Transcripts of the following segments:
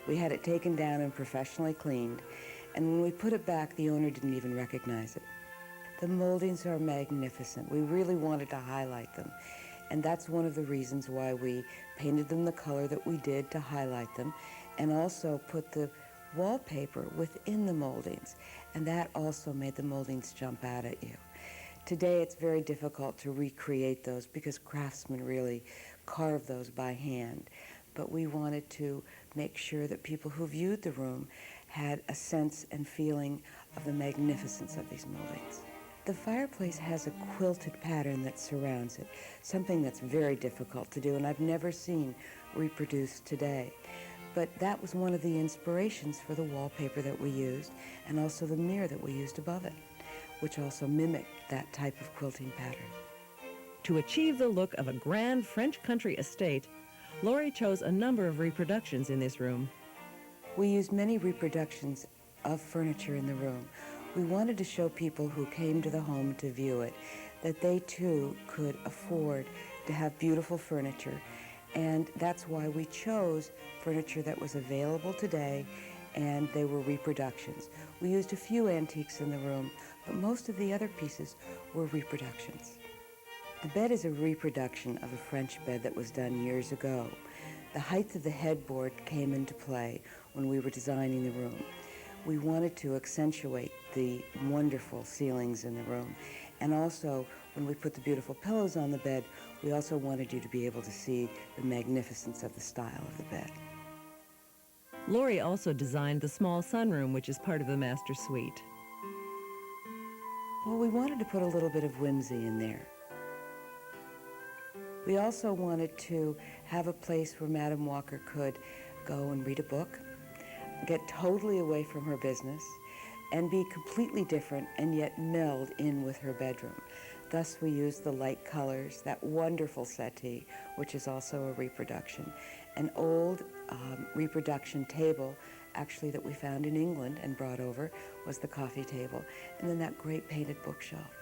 We had it taken down and professionally cleaned, and when we put it back, the owner didn't even recognize it. The moldings are magnificent. We really wanted to highlight them, and that's one of the reasons why we painted them the color that we did to highlight them, and also put the wallpaper within the moldings, and that also made the moldings jump out at you. Today it's very difficult to recreate those because craftsmen really carve those by hand, but we wanted to make sure that people who viewed the room had a sense and feeling of the magnificence of these moldings. The fireplace has a quilted pattern that surrounds it, something that's very difficult to do, and I've never seen reproduced today. But that was one of the inspirations for the wallpaper that we used, and also the mirror that we used above it, which also mimicked that type of quilting pattern. To achieve the look of a grand French country estate, Laurie chose a number of reproductions in this room. We used many reproductions of furniture in the room. We wanted to show people who came to the home to view it that they too could afford to have beautiful furniture, and that's why we chose furniture that was available today, and they were reproductions. We used a few antiques in the room, but most of the other pieces were reproductions. The bed is a reproduction of a French bed that was done years ago. The height of the headboard came into play when we were designing the room. We wanted to accentuate the wonderful ceilings in the room, and also when we put the beautiful pillows on the bed, we also wanted you to be able to see the magnificence of the style of the bed. Laurie also designed the small sunroom, which is part of the master suite. Well, we wanted to put a little bit of whimsy in there. We also wanted to have a place where Madam Walker could go and read a book, get totally away from her business, and be completely different and yet meld in with her bedroom. Thus we used the light colors, that wonderful settee, which is also a reproduction, an old reproduction table actually that we found in England and brought over was the coffee table, and then that great painted bookshelf.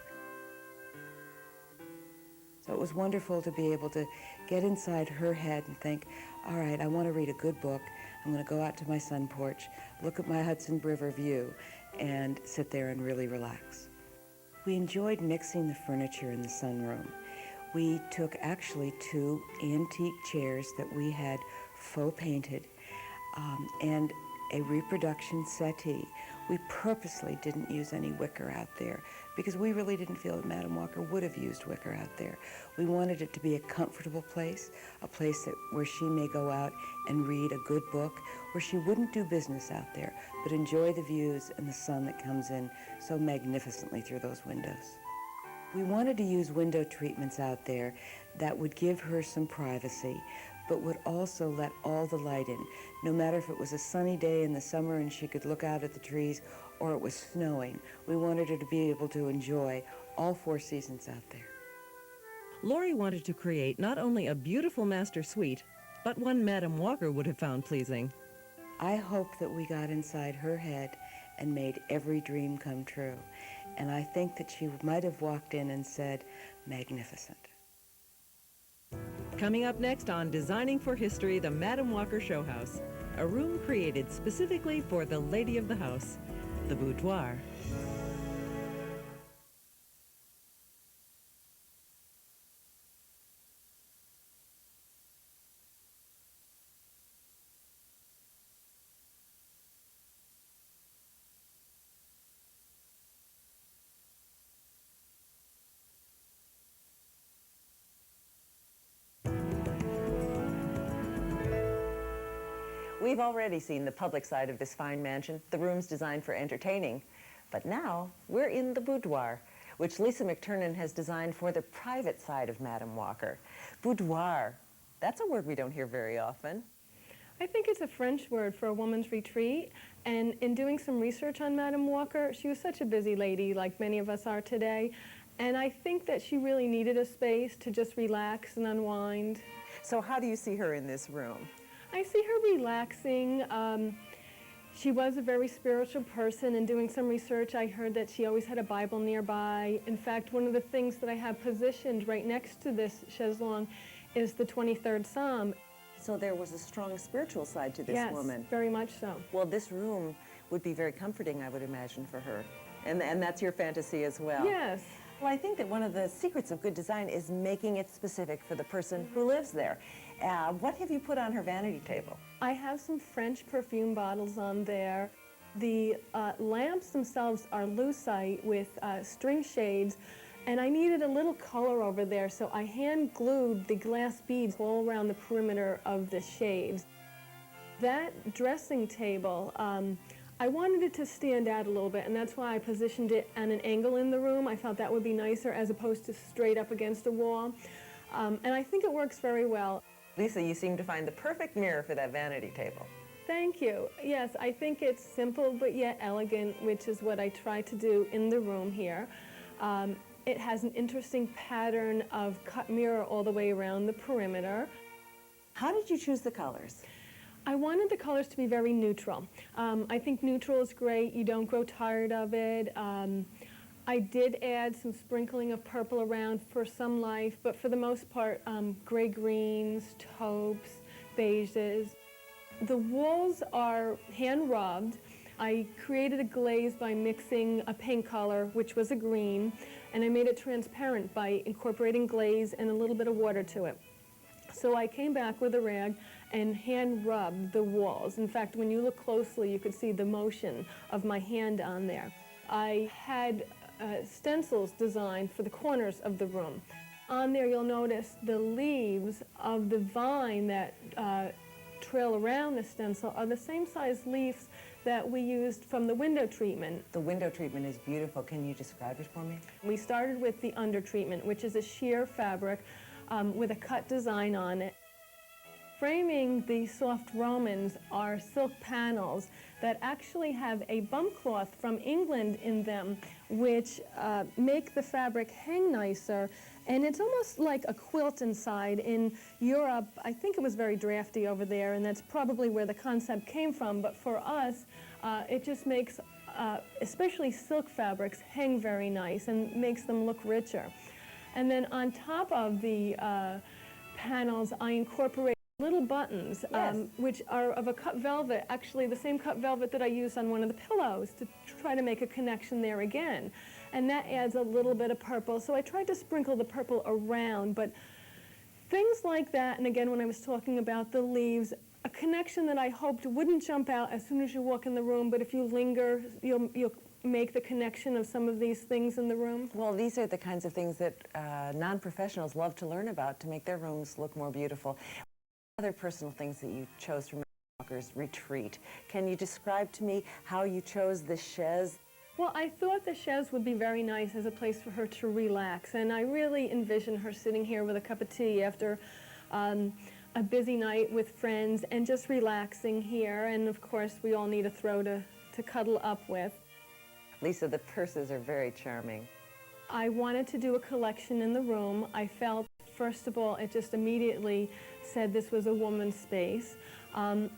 So it was wonderful to be able to get inside her head and think, all right, I want to read a good book. I'm going to go out to my sun porch, look at my Hudson River view, and sit there and really relax. We enjoyed mixing the furniture in the sunroom. We took actually 2 antique chairs that we had faux painted and a reproduction settee. We purposely didn't use any wicker out there because we really didn't feel that Madam Walker would have used wicker out there. We wanted it to be a comfortable place, a place where she may go out and read a good book, where she wouldn't do business out there, but enjoy the views and the sun that comes in so magnificently through those windows. We wanted to use window treatments out there that would give her some privacy, but would also let all the light in, no matter if it was a sunny day in the summer and she could look out at the trees or it was snowing. We wanted her to be able to enjoy all 4 seasons out there. Laurie wanted to create not only a beautiful master suite, but one Madam Walker would have found pleasing. I hope that we got inside her head and made every dream come true. And I think that she might have walked in and said, magnificent. Coming up next on Designing for History, the Madam Walker Show House, a room created specifically for the lady of the house, the boudoir. We've already seen the public side of this fine mansion, the rooms designed for entertaining. But now we're in the boudoir, which Lisa McTurnan has designed for the private side of Madam Walker. Boudoir, that's a word we don't hear very often. I think it's a French word for a woman's retreat, and in doing some research on Madam Walker, she was such a busy lady like many of us are today, and I think that she really needed a space to just relax and unwind. So how do you see her in this room? I see her relaxing. She was a very spiritual person, and doing some research, I heard that she always had a Bible nearby. In fact, one of the things that I have positioned right next to this chaise longue is the 23rd Psalm. So there was a strong spiritual side to this Yes, woman. very much so. Well, this room would be very comforting, I would imagine, for her. And that's your fantasy as well. Yes. Well, I think that one of the secrets of good design is making it specific for the person who lives there. What have you put on her vanity table? I have some French perfume bottles on there. The lamps themselves are lucite with string shades, and I needed a little color over there, so I hand glued the glass beads all around the perimeter of the shades. That dressing table, I wanted it to stand out a little bit, and that's why I positioned it at an angle in the room. I felt that would be nicer as opposed to straight up against a wall. And I think it works very well. Lisa, you seem to find the perfect mirror for that vanity table. Thank you. Yes, I think it's simple but yet elegant, which is what I try to do in the room here. It has an interesting pattern of cut mirror all the way around the perimeter. How did you choose the colors? I wanted the colors to be very neutral. I think neutral is great. You don't grow tired of it. I did add some sprinkling of purple around for some life, but for the most part, gray greens, taupes, beiges. The walls are hand rubbed. I created a glaze by mixing a paint color, which was a green, and I made it transparent by incorporating glaze and a little bit of water to it. So I came back with a rag and hand rubbed the walls. In fact, when you look closely, you could see the motion of my hand on there. I had stencils designed for the corners of the room. On there, you'll notice the leaves of the vine that trail around the stencil are the same size leaves that we used from the window treatment. The window treatment is beautiful. Can you describe it for me? We started with the under treatment, which is a sheer fabric with a cut design on it. Framing the soft Romans are silk panels that actually have a bump cloth from England in them, which make the fabric hang nicer. And it's almost like a quilt inside. In Europe, I think it was very drafty over there, and that's probably where the concept came from. But for us, it just makes, especially silk fabrics, hang very nice and makes them look richer. And then on top of the panels, I incorporate little buttons, Yes. which are of a cut velvet, actually the same cut velvet that I used on one of the pillows to try to make a connection there again. And that adds a little bit of purple. So I tried to sprinkle the purple around, but things like that, and again, when I was talking about the leaves, a connection that I hoped wouldn't jump out as soon as you walk in the room, but if you linger, you'll make the connection of some of these things in the room. Well, these are the kinds of things that non-professionals love to learn about to make their rooms look more beautiful. Other personal things that you chose from Walker's retreat. Can you describe to me how you chose the chaise? Well, I thought the chaise would be very nice as a place for her to relax, and I really envisioned her sitting here with a cup of tea after a busy night with friends and just relaxing here. And of course, we all need a throw to cuddle up with. Lisa, the purses are very charming. I wanted to do a collection in the room. I felt, first of all, it just immediately said this was a woman's space. And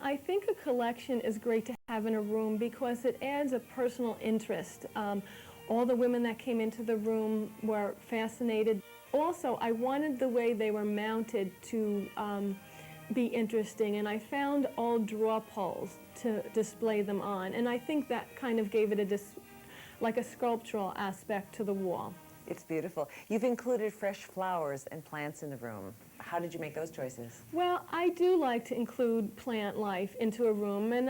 I think a collection is great to have in a room because it adds a personal interest. All the women that came into the room were fascinated. Also, I wanted the way they were mounted to be interesting, and I found old drawer pulls to display them on. And I think that kind of gave it like a sculptural aspect to the wall. It's beautiful. You've included fresh flowers and plants in the room. How did you make those choices? Well, I do like to include plant life into a room, and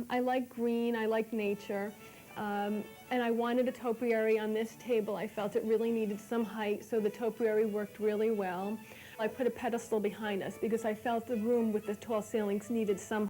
I like green, I like nature, and I wanted a topiary on this table. I felt it really needed some height, so the topiary worked really well. I put a pedestal behind us because I felt the room with the tall ceilings needed some